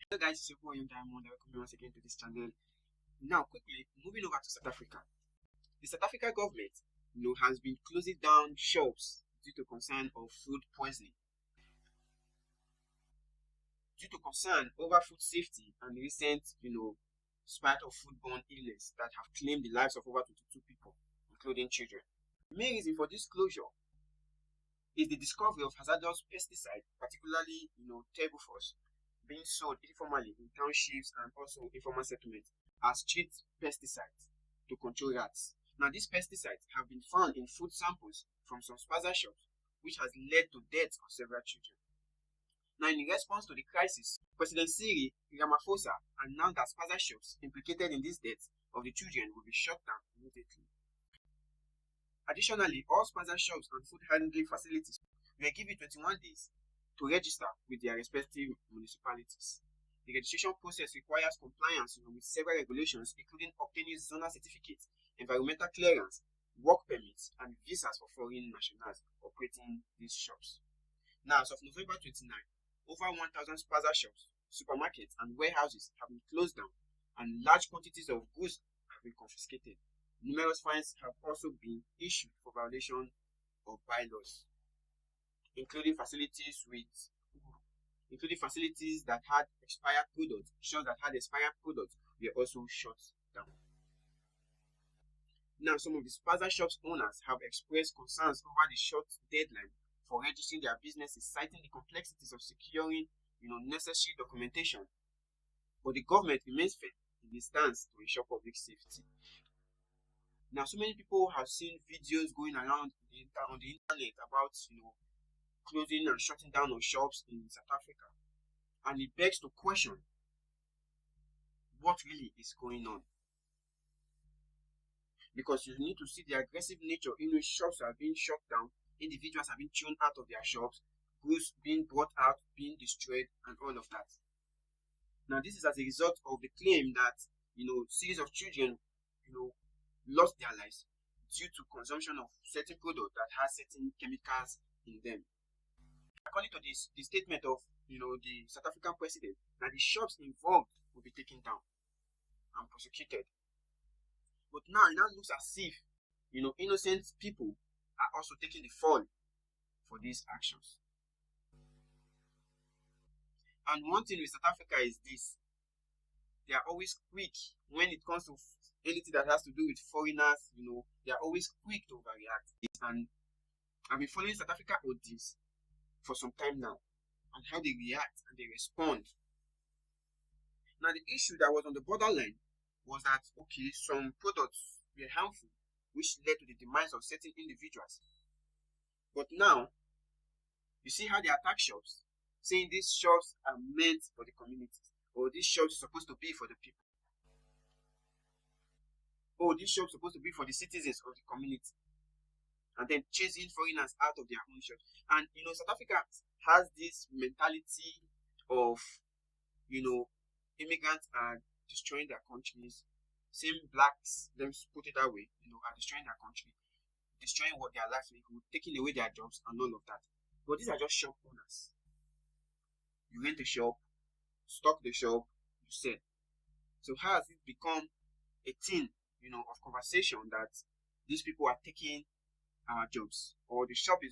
Hello guys, it's your boy Young Diamond. Welcome you once again to this channel. Now, quickly moving over to South Africa. The South Africa government, has been closing down shops due to concern of food poisoning, due to concern over food safety and recent, spate of foodborne illness that have claimed the lives of over 22 people, including children. The main reason for this closure is the discovery of hazardous pesticides, particularly, phos, being sold informally in townships and also informal settlements as street pesticides to control rats. Now, these pesticides have been found in food samples from some Spaza shops, which has led to deaths of several children. Now, in response to the crisis, President Cyril Ramaphosa announced that Spaza shops implicated in these deaths of the children will be shut down immediately. Additionally, all Spaza shops and food handling facilities were given 21 days to register with their respective municipalities. The registration process requires compliance with several regulations, including obtaining zonal certificates, environmental clearance, work permits, and visas for foreign nationals operating these shops. Now, as of November 29, over 1,000 Spaza shops, supermarkets, and warehouses have been closed down, and large quantities of goods have been confiscated. Numerous fines have also been issued for violation of bylaws, including facilities that had expired products. Shops that had expired products were also shut down. Now, some of the Spaza shops owners have expressed concerns over the short deadline for registering their businesses, citing the complexities of securing, necessary documentation. But the government remains firm in its stance to ensure public safety. Now, so many people have seen videos going around on the internet about, closing and shutting down of shops in South Africa. And it begs to question what really is going on. Because you need to see the aggressive nature in which shops are being shut down, individuals are being thrown out of their shops, goods being brought out, being destroyed, and all of that. Now, this is as a result of the claim that, series of children, lost their lives due to consumption of certain products that has certain chemicals in them. According to the statement of the South African president, that the shops involved will be taken down and prosecuted. But now it now looks as if innocent people are also taking the fall for these actions. And one thing with South Africa is this: they are always quick when it comes to anything that has to do with foreigners. They are always quick to overreact. And I've been following South Africa ODs for some time now, and how they react and they respond. Now, the issue that was on the borderline was that, some products were harmful, which led to the demise of certain individuals. But now, you see how they attack shops, saying these shops are meant for the community, or these shops are supposed to be for the people. Oh, these shops are supposed to be for the citizens of the community. And then chasing foreigners out of their own shops. And, South Africa has this mentality of, immigrants are destroying their countries. Same blacks, let me put it that way, are destroying their country, destroying what their lives make, taking away their jobs and all of that. But these are just shop owners. You rent a shop, stock the shop, you sell. So how has it become a thing, of conversation that these people are taking our jobs, or the shop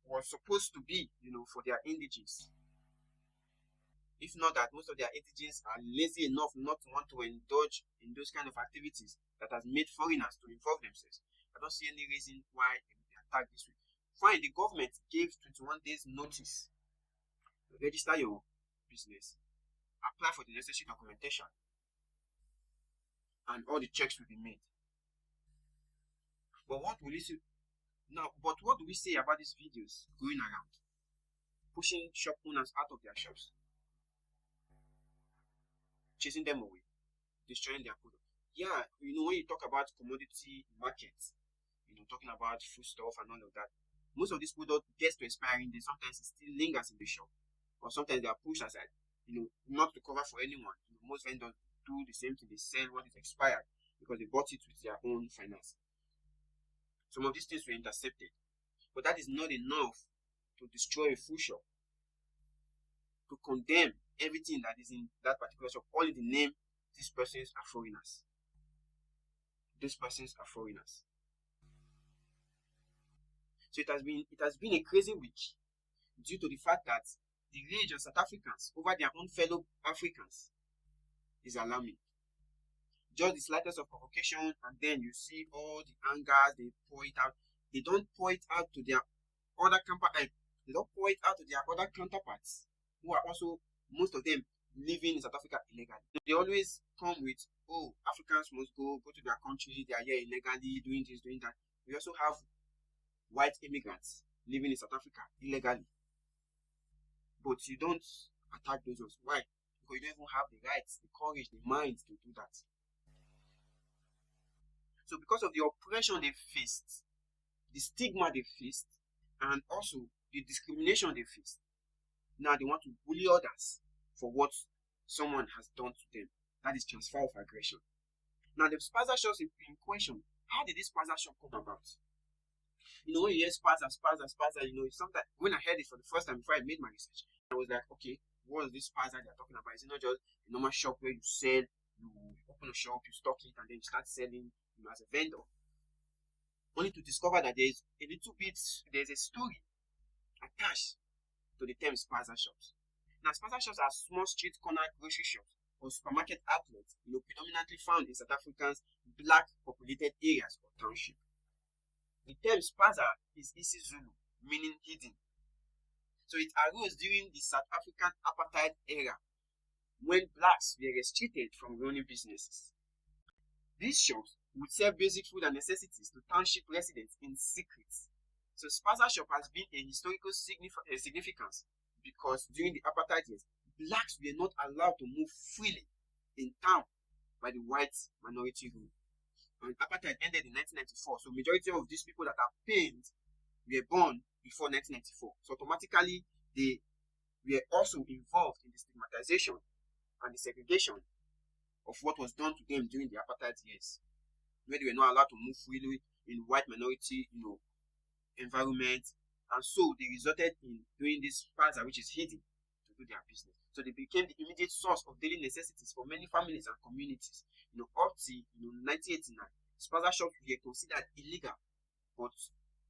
was supposed to be, for their indigens? If not that most of their indigens are lazy enough not to want to indulge in those kind of activities that has made foreigners to involve themselves. I don't see any reason why they attack this way. Fine, the government gave 21 days notice to register your business, apply for the necessary documentation, and all the checks will be made. But what do we say about these videos going around, pushing shop owners out of their shops, chasing them away, destroying their product? Yeah, when you talk about commodity markets, talking about food stuff and all of that, most of this product gets to expiring day. Sometimes it still lingers in the shop, or sometimes they are pushed aside, not to cover for anyone. Most vendors do the same thing. They sell what is expired because they bought it with their own finance. Some of these things were intercepted, but that is not enough to destroy a full shop. to condemn everything that is in that particular shop, only the name these persons are foreigners. These persons are foreigners. So it has been a crazy week due to the fact that the rage of South Africans over their own fellow Africans is alarming. Just the slightest of provocation, and then you see all the anger, they pour it out. They don't pour it out to their other counterparts who are also, most of them, living in South Africa illegally. They always come with, oh, Africans must go to their country, they are here illegally, doing this, doing that. We also have white immigrants living in South Africa illegally. But you don't attack those ones. Why? Because you don't even have the rights, the courage, the mind to do that. So because of the oppression they faced, the stigma they faced, and also the discrimination they faced, now they want to bully others for what someone has done to them. That is transfer of aggression. Now the Spaza shops in question, how did this Spaza shop come about? When you hear Spaza, sometimes when I heard it for the first time before I made my research, I was like, okay, what is this Spaza they're talking about? Is it not just a normal shop where you sell, you open a shop, you stock it, and then you start selling as a vendor? Only to discover that there's a story attached to the term Spaza shops. Now, Spaza shops are small street corner grocery shops or supermarket outlets, predominantly found in South Africa's black populated areas or township. The term Spaza is isiZulu, meaning hidden. So it arose during the South African apartheid era, when blacks were restricted from running businesses. These shops would sell basic food and necessities to township residents in secret. So Spaza shop has been a historical significance because during the apartheid years, blacks were not allowed to move freely in town by the white minority rule. And apartheid ended in 1994, so majority of these people that are pained were born before 1994. So automatically, they were also involved in the stigmatization and the segregation of what was done to them during the apartheid years, where they were not allowed to move freely in white minority, environment, and so they resulted in doing this Spaza, which is hidden, to do their business. So they became the immediate source of daily necessities for many families and communities. Up to 1989, Spaza shops were considered illegal, but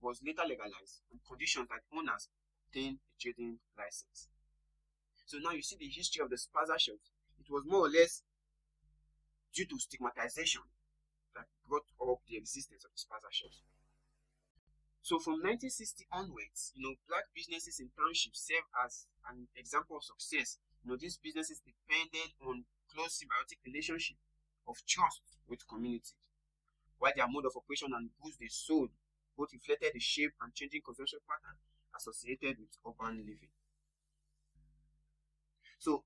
was later legalized on conditions that owners obtained a trading license. So now you see the history of the Spaza shops. It was more or less due to stigmatization that brought up the existence of the Spaza shops. So from 1960 onwards, black businesses in townships serve as an example of success. These businesses depended on close symbiotic relationship of trust with community, while their mode of operation and goods they sold both reflected the shape and changing consumption pattern associated with urban living. So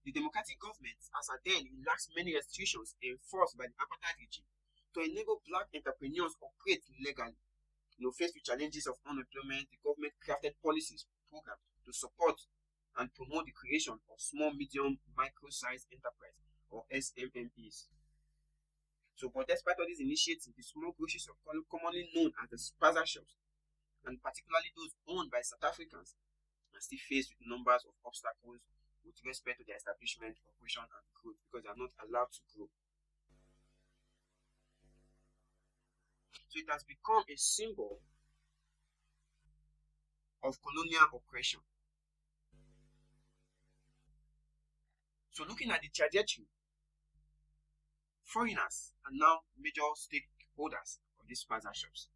the democratic government, as at then, relaxed many restrictions enforced by the apartheid regime to enable black entrepreneurs operate legally. Faced with challenges of unemployment, the government crafted policies, programs to support and promote the creation of small, medium, micro-sized enterprise or SMMEs. So, but despite all these initiatives, the small grocery shops, commonly known as the Spaza shops, and particularly those owned by South Africans, are still faced with numbers of obstacles with respect to their establishment, operation, and growth because they are not allowed to grow. So it has become a symbol of colonial oppression. So looking at the trajectory, foreigners are now major stakeholders of these Spaza shops.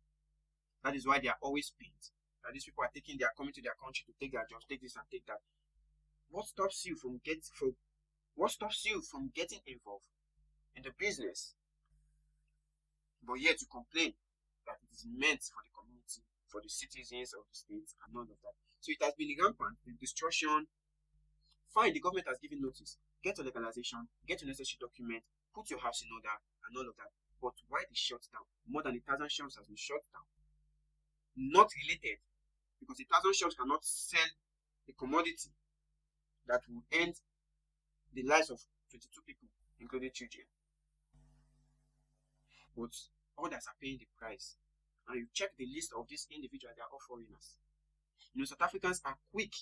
That is why they are always pained. That these people are coming to their country to take their jobs, take this and take that. What stops you from getting involved in the business, but yet you complain that it is meant for the community, for the citizens of the state, and none of that? So it has been rampant, the destruction. Fine, the government has given notice. Get your legalization, get your necessary document, put your house in order, and all of that. But why the shut down? More than 1,000 shops has been shut down. Not related, because 1,000 shops cannot sell a commodity that will end the lives of 22 people, including children. But others are paying the price. And you check the list of these individuals, they are all foreigners. South Africans are quick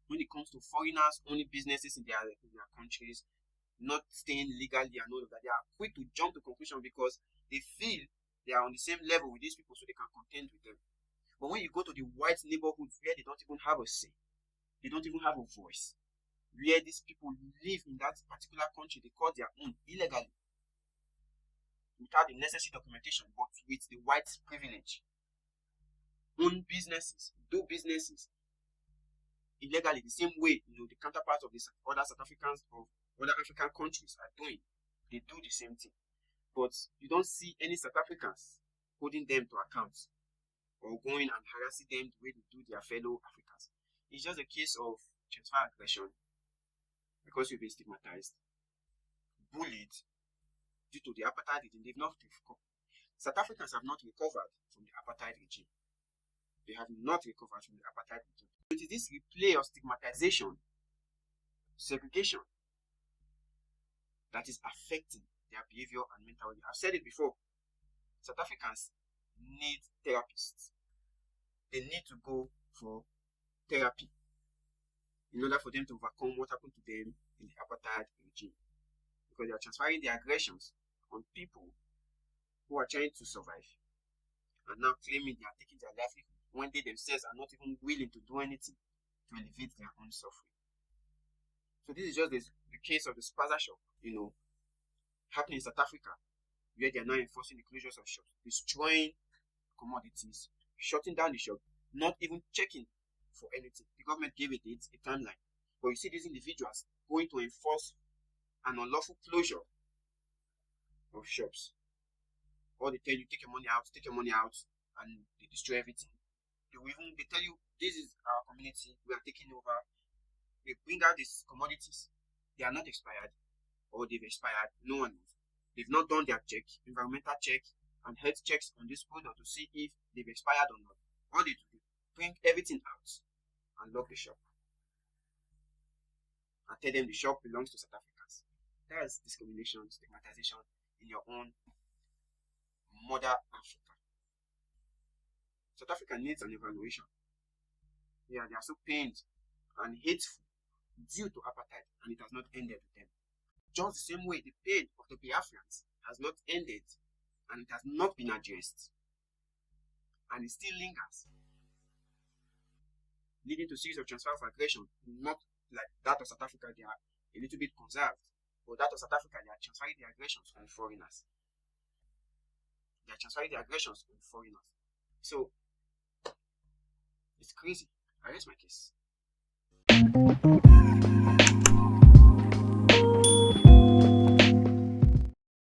when it comes to foreigners owning businesses in their countries, not staying legally and all of that. They are quick to jump to conclusion because they feel they are on the same level with these people, so they can contend with them. But when you go to the white neighborhoods where they don't even have a say, they don't even have a voice, where these people live in that particular country they call their own illegally, without the necessary documentation, but with the white privilege, own businesses, do businesses illegally the same way the counterparts of the other South Africans of other African countries are doing. They do the same thing, but you don't see any South Africans holding them to account or going and harassing them the way they do their fellow Africans. It's just a case of transfer aggression because you've been stigmatized, bullied due to the apartheid regime. South Africans have not recovered from the apartheid regime. They have not recovered from the apartheid regime. It is this replay of stigmatization, segregation, that is affecting their behavior and mental health. I've said it before. South Africans need therapists. They need to go for therapy in order for them to overcome what happened to them in the apartheid regime. Because they are transferring their aggressions on people who are trying to survive and now claiming they are taking their livelihood when they themselves are not even willing to do anything to alleviate their own suffering. So this is just the case of the Spaza shop, happening in South Africa, where they are now enforcing the closures of shops, destroying commodities, shutting down the shop, not even checking for anything. The government gave it a timeline. But you see these individuals going to enforce an unlawful closure of shops. Or they tell you, take your money out, and they destroy everything. They tell you, this is our community, we are taking over. They bring out these commodities. They are not expired, or they've expired, no one knows. They've not done their check, environmental check, and health checks on this product to see if they've expired or not. All they do, bring everything out and lock the shop. And tell them the shop belongs to South Africans. That is discrimination, stigmatization in your own mother Africa. South Africa needs an evaluation. Yeah, they are so pained and hateful due to apartheid, and it has not ended with them. Just the same way the pain of the Biafrans has not ended, and it has not been addressed, and it still lingers, leading to series of transfer of aggression. Not like that of South Africa, they are a little bit conserved, but that of South Africa, they are transferring the aggressions on foreigners. So it's crazy. I rest my case.